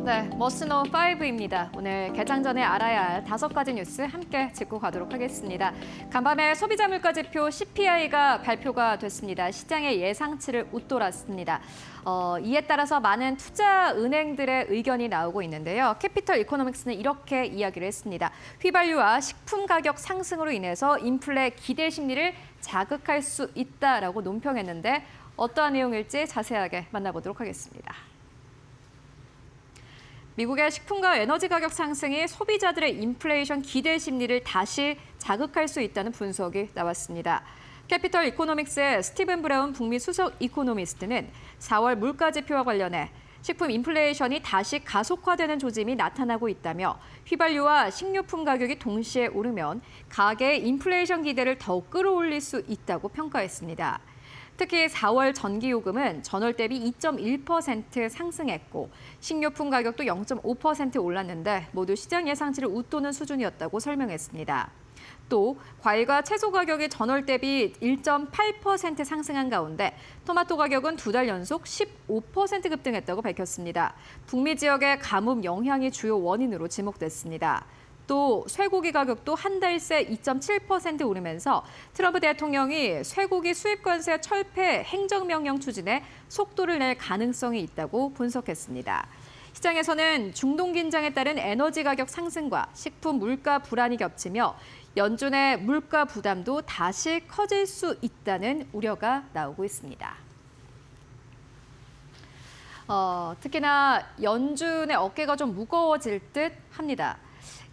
네, 머스노 5입니다. 오늘 개장 전에 알아야 할 5가지 뉴스 함께 짚고 가도록 하겠습니다. 간밤에 소비자 물가지표 CPI가 발표가 됐습니다. 시장의 예상치를 웃돌았습니다. 이에 따라서 많은 투자 은행들의 의견이 나오고 있는데요. 캐피털 이코노믹스는 이렇게 이야기를 했습니다. 휘발유와 식품 가격 상승으로 인해서 인플레 기대 심리를 자극할 수 있다라고 논평했는데 어떠한 내용일지 자세하게 만나보도록 하겠습니다. 미국의 식품과 에너지 가격 상승이 소비자들의 인플레이션 기대 심리를 다시 자극할 수 있다는 분석이 나왔습니다. 캐피털 이코노믹스의 스티븐 브라운 북미 수석 이코노미스트는 4월 물가 지표와 관련해 식품 인플레이션이 다시 가속화되는 조짐이 나타나고 있다며 휘발유와 식료품 가격이 동시에 오르면 가계의 인플레이션 기대를 더욱 끌어올릴 수 있다고 평가했습니다. 특히 4월 전기요금은 전월 대비 2.1% 상승했고 식료품 가격도 0.5% 올랐는데 모두 시장 예상치를 웃도는 수준이었다고 설명했습니다. 또 과일과 채소 가격이 전월 대비 1.8% 상승한 가운데 토마토 가격은 2달 연속 15% 급등했다고 밝혔습니다. 북미 지역의 가뭄 영향이 주요 원인으로 지목됐습니다. 또 쇠고기 가격도 한 달 새 2.7% 오르면서 트럼프 대통령이 쇠고기 수입 관세 철폐 행정명령 추진에 속도를 낼 가능성이 있다고 분석했습니다. 시장에서는 중동 긴장에 따른 에너지 가격 상승과 식품 물가 불안이 겹치며 연준의 물가 부담도 다시 커질 수 있다는 우려가 나오고 있습니다. 특히나 연준의 어깨가 좀 무거워질 듯 합니다.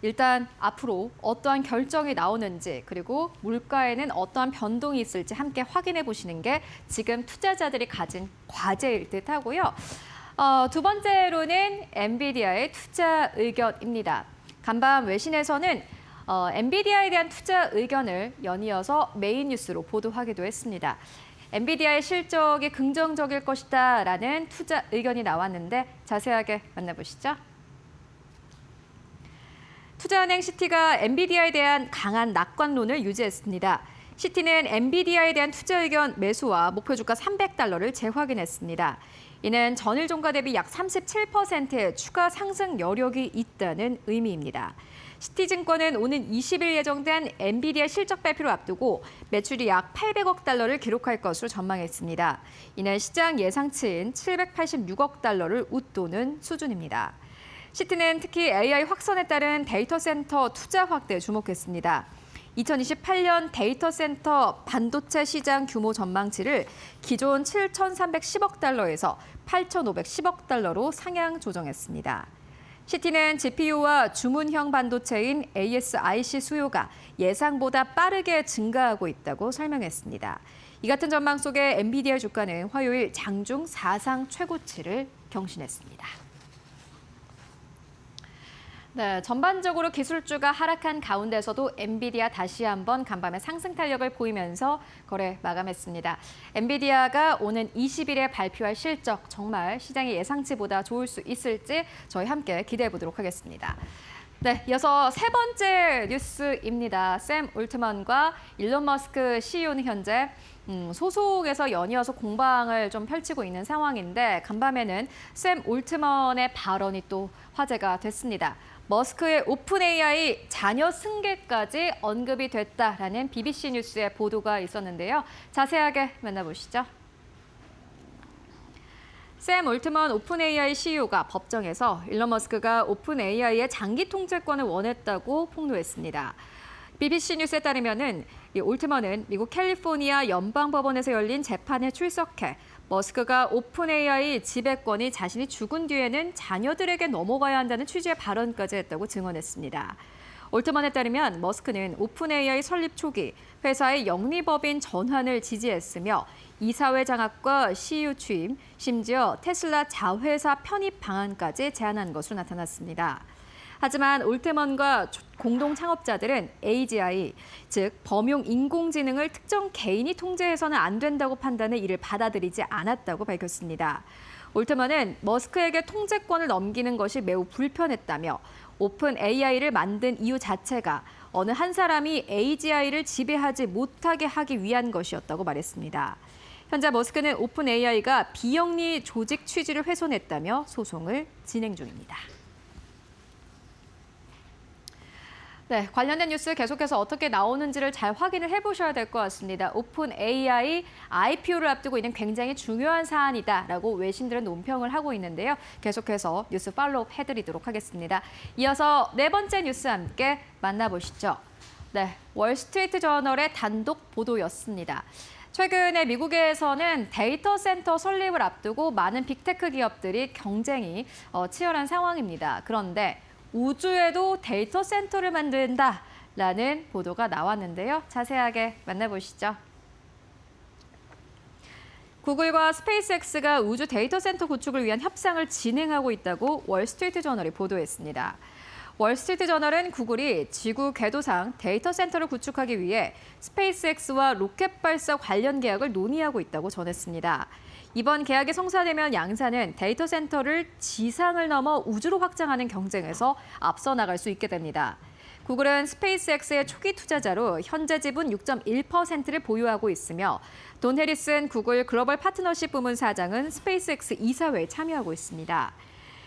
일단 앞으로 어떠한 결정이 나오는지 그리고 물가에는 어떠한 변동이 있을지 함께 확인해 보시는 게 지금 투자자들이 가진 과제일 듯 하고요. 두 번째로는 엔비디아의 투자 의견입니다. 간밤 외신에서는 엔비디아에 대한 투자 의견을 연이어서 메인 뉴스로 보도하기도 했습니다. 엔비디아의 실적이 긍정적일 것이다라는 투자 의견이 나왔는데 자세하게 만나보시죠. 투자은행 시티가 엔비디아에 대한 강한 낙관론을 유지했습니다. 시티는 엔비디아에 대한 투자 의견 매수와 목표 주가 $300를 재확인했습니다. 이는 전일 종가 대비 약 37%의 추가 상승 여력이 있다는 의미입니다. 시티증권은 오는 20일 예정된 엔비디아 실적 발표를 앞두고 매출이 약 $800억 기록할 것으로 전망했습니다. 이는 시장 예상치인 $786억 웃도는 수준입니다. 시티는 특히 AI 확산에 따른 데이터 센터 투자 확대에 주목했습니다. 2028년 데이터 센터 반도체 시장 규모 전망치를 기존 $7,310억 $8,510억 상향 조정했습니다. 시티는 GPU와 주문형 반도체인 ASIC 수요가 예상보다 빠르게 증가하고 있다고 설명했습니다. 이 같은 전망 속에 엔비디아 주가는 화요일 장중 사상 최고치를 경신했습니다. 네, 전반적으로 기술주가 하락한 가운데서도 엔비디아 다시 한번 간밤에 상승 탄력을 보이면서 거래 마감했습니다. 엔비디아가 오는 20일에 발표할 실적 정말 시장의 예상치보다 좋을 수 있을지 저희 함께 기대해 보도록 하겠습니다. 네, 이어서 세 번째 뉴스입니다. 샘 올트먼과 일론 머스크 CEO는 현재 소속에서 연이어서 공방을 좀 펼치고 있는 상황인데 간밤에는 샘 올트먼의 발언이 또 화제가 됐습니다. 머스크의 오픈 AI 자녀 승계까지 언급이 됐다라는 BBC 뉴스의 보도가 있었는데요. 자세하게 만나보시죠. 샘 올트먼 오픈 AI CEO가 법정에서 일론 머스크가 오픈 AI의 장기 통제권을 원했다고 폭로했습니다. BBC 뉴스에 따르면은 올트먼은 미국 캘리포니아 연방법원에서 열린 재판에 출석해 머스크가 오픈 AI 지배권이 자신이 죽은 뒤에는 자녀들에게 넘어가야 한다는 취지의 발언까지 했다고 증언했습니다. 올트먼에 따르면 머스크는 오픈 AI 설립 초기 회사의 영리법인 전환을 지지했으며 이사회 장악과 CEO 취임, 심지어 테슬라 자회사 편입 방안까지 제안한 것으로 나타났습니다. 하지만 올트먼과 공동 창업자들은 AGI, 즉 범용 인공지능을 특정 개인이 통제해서는 안 된다고 판단해 이를 받아들이지 않았다고 밝혔습니다. 올트먼은 머스크에게 통제권을 넘기는 것이 매우 불편했다며 오픈 AI를 만든 이유 자체가 어느 한 사람이 AGI를 지배하지 못하게 하기 위한 것이었다고 말했습니다. 현재 머스크는 오픈 AI가 비영리 조직 취지를 훼손했다며 소송을 진행 중입니다. 네, 관련된 뉴스 계속해서 어떻게 나오는지를 잘 확인을 해보셔야 될 것 같습니다. 오픈 AI IPO를 앞두고 있는 굉장히 중요한 사안이다라고 외신들은 논평을 하고 있는데요. 계속해서 뉴스 팔로우업 해드리도록 하겠습니다. 이어서 네 번째 뉴스 함께 만나보시죠. 네, 월스트리트 저널의 단독 보도였습니다. 최근에 미국에서는 데이터 센터 설립을 앞두고 많은 빅테크 기업들이 경쟁이 치열한 상황입니다. 그런데 우주에도 데이터 센터를 만든다라는 보도가 나왔는데요. 자세하게 만나보시죠. 구글과 스페이스X가 우주 데이터 센터 구축을 위한 협상을 진행하고 있다고 월스트리트 저널이 보도했습니다. 월스트리트 저널은 구글이 지구 궤도상 데이터 센터를 구축하기 위해 스페이스X와 로켓 발사 관련 계약을 논의하고 있다고 전했습니다. 이번 계약이 성사되면 양사는 데이터 센터를 지상을 넘어 우주로 확장하는 경쟁에서 앞서 나갈 수 있게 됩니다. 구글은 스페이스X의 초기 투자자로 현재 지분 6.1%를 보유하고 있으며 돈 해리슨 구글 글로벌 파트너십 부문 사장은 스페이스X 이사회에 참여하고 있습니다.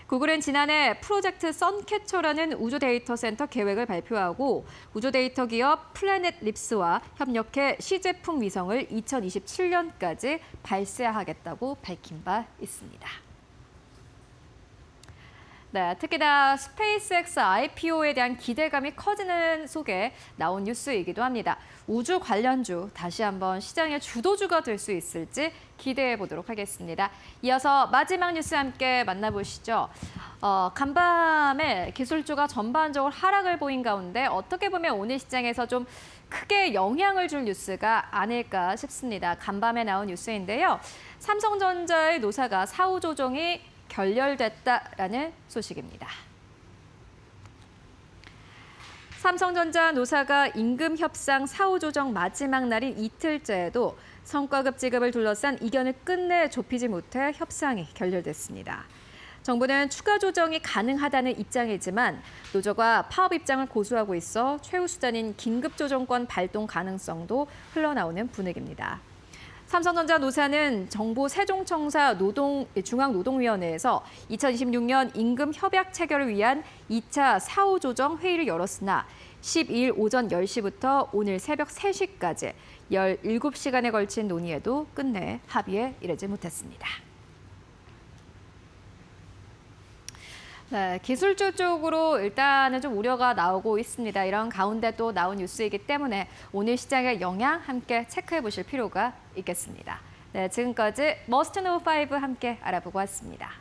구글은 지난해 프로젝트 선캐쳐라는 우주 데이터 센터 계획을 발표하고 우주 데이터 기업 플래닛 립스와 협력해 시제품 위성을 2027년까지 발사하겠다고 밝힌 바 있습니다. 네, 특히나 스페이스X IPO에 대한 기대감이 커지는 속에 나온 뉴스이기도 합니다. 우주 관련주 다시 한번 시장의 주도주가 될 수 있을지 기대해 보도록 하겠습니다. 이어서 마지막 뉴스 함께 만나보시죠. 간밤에 기술주가 전반적으로 하락을 보인 가운데 어떻게 보면 오늘 시장에서 좀 크게 영향을 줄 뉴스가 아닐까 싶습니다. 간밤에 나온 뉴스인데요. 삼성전자의 노사가 사후 조정이 결렬됐다라는 소식입니다. 삼성전자 노사가 임금 협상 사후 조정 마지막 날인 이틀째에도 성과급 지급을 둘러싼 이견을 끝내 좁히지 못해 협상이 결렬됐습니다. 정부는 추가 조정이 가능하다는 입장이지만 노조가 파업 입장을 고수하고 있어 최후 수단인 긴급 조정권 발동 가능성도 흘러나오는 분위기입니다. 삼성전자 노사는 정부 세종청사 중앙노동위원회에서 2026년 임금 협약 체결을 위한 2차 사후 조정 회의를 열었으나 12일 오전 10시부터 오늘 새벽 3시까지 17시간에 걸친 논의에도 끝내 합의에 이르지 못했습니다. 네, 기술주 쪽으로 일단은 좀 우려가 나오고 있습니다. 이런 가운데 또 나온 뉴스이기 때문에 오늘 시장의 영향 함께 체크해 보실 필요가 있겠습니다. 네, 지금까지 머스트 노우 5 함께 알아보고 왔습니다.